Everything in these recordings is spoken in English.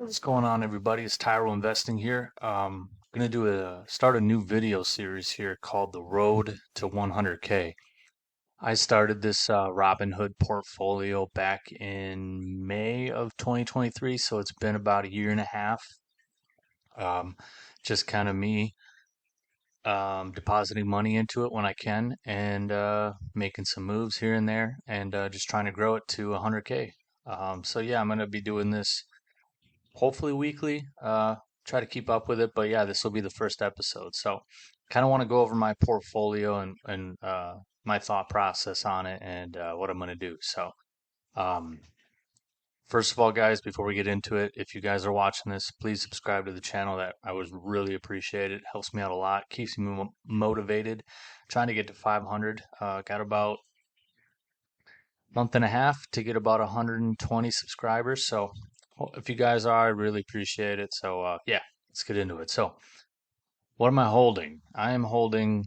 What's going on, everybody? It's Tyro Investing here. Gonna start a new video series here called The Road to 100K. I started this Robinhood portfolio back in May of 2023, so it's been about a year and a half. Um, just kind of me depositing money into it when I can and making some moves here and there and just trying to grow it to 100K. So yeah, I'm gonna be doing this hopefully weekly. Try to keep up with it, but yeah, this will be the first episode. So, kind of want to go over my portfolio and my thought process on it and what I'm going to do. So, um, first of all, guys, before we get into it, if you guys are watching this, please subscribe to the channel. That I would really appreciate it. Helps me out a lot. Keeps me motivated. Trying to get to 500. Got about month and a half to get about 120 subscribers. So if you guys are, I really appreciate it. So yeah, let's get into it. So what am I holding? I am holding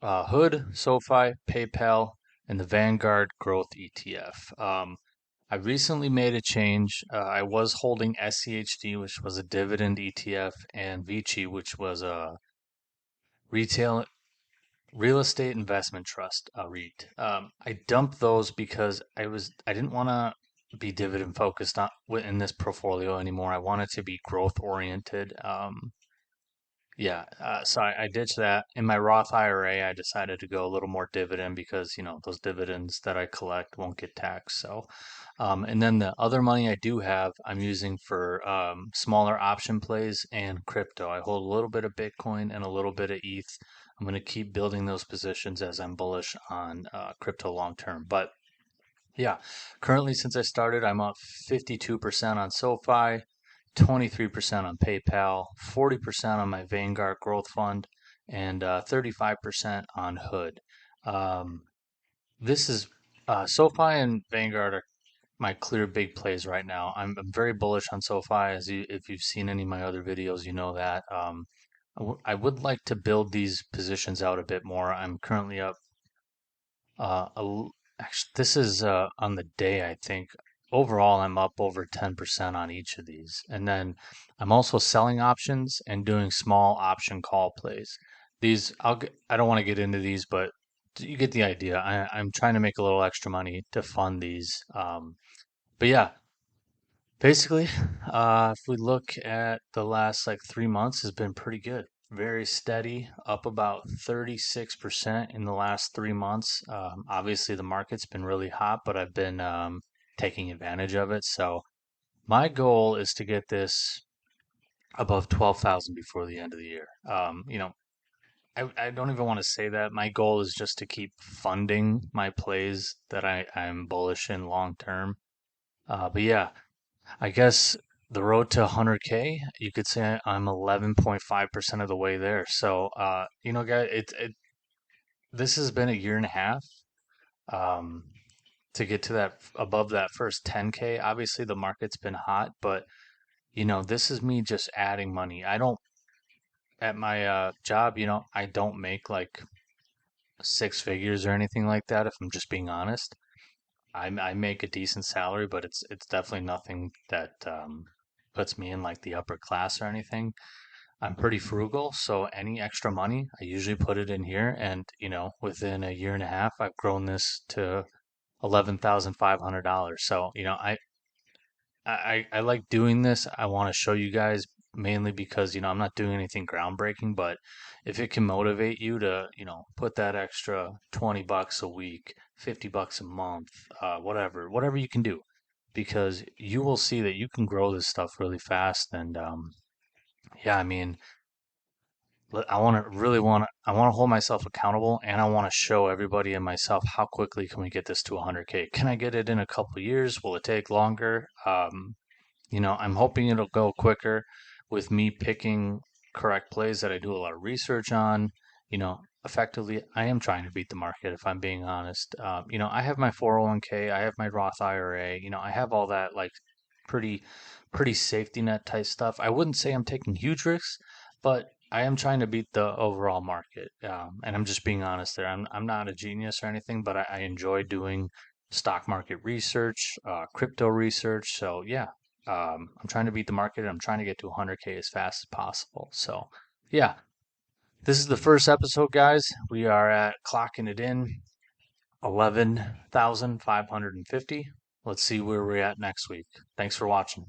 Hood, SoFi, PayPal, and the Vanguard Growth ETF. I recently made a change. I was holding SCHD, which was a dividend ETF, and Vici, which was a retail real estate investment trust, REIT. I dumped those because I didn't want to be dividend focused in this portfolio anymore. I wanted to be growth oriented. Yeah, so I ditched that. In my Roth IRA, I decided to go a little more dividend because, those dividends that I collect won't get taxed. So, and then the other money I do have, I'm using for smaller option plays and crypto. I hold a little bit of Bitcoin and a little bit of ETH. I'm going to keep building those positions as I'm bullish on crypto long term. But yeah, currently since I started, I'm up 52% on SoFi, 23% on PayPal, 40% on my Vanguard Growth Fund, and 35% on Hood. Um, this is SoFi and Vanguard are my clear big plays right now. I'm very bullish on SoFi. If you've seen any of my other videos, you know that. I would like to build these positions out a bit more. I'm currently up actually, this is on the day, I think. Overall, I'm up over 10% on each of these. And then I'm also selling options and doing small option call plays. I don't want to get into these, but you get the idea. I'm trying to make a little extra money to fund these. But yeah, basically, if we look at the last like 3 months, has been pretty good. Very steady, up about 36% in the last 3 months. Obviously, the market's been really hot, but I've been taking advantage of it. So my goal is to get this above 12,000 before the end of the year. I don't even want to say that. My goal is just to keep funding my plays that I'm bullish in long term. But yeah, I guess the road to 100K, you could say I'm 11.5% of the way there. So, guys, this has been a year and a half um, to get to that above that first 10K. Obviously, the market's been hot, but this is me just adding money. I don't at my job, I don't make like six figures or anything like that. If I'm just being honest, I make a decent salary, but it's definitely nothing that puts me in like the upper class or anything. I'm pretty frugal, so any extra money, I usually put it in here. And, within a year and a half, I've grown this to $11,500. So, I like doing this. I want to show you guys mainly because, I'm not doing anything groundbreaking, but if it can motivate you to, put that extra 20 bucks a week, 50 bucks a month, whatever you can do, because you will see that you can grow this stuff really fast. And, yeah, I mean, I want to hold myself accountable and I want to show everybody and myself how quickly can we get this to 100K? Can I get it in a couple of years? Will it take longer? I'm hoping it'll go quicker with me picking correct plays that I do a lot of research on. Effectively, I am trying to beat the market if I'm being honest. I have my 401k, I have my Roth IRA, I have all that like pretty pretty safety net type stuff. I wouldn't say I'm taking huge risks, but I am trying to beat the overall market. And I'm just being honest there. I'm not a genius or anything, but I enjoy doing stock market research, crypto research. So yeah, I'm trying to beat the market. I'm trying to get to 100K as fast as possible. So, yeah, this is the first episode, guys. We are at clocking it in 11,550. Let's see where we're at next week. Thanks for watching.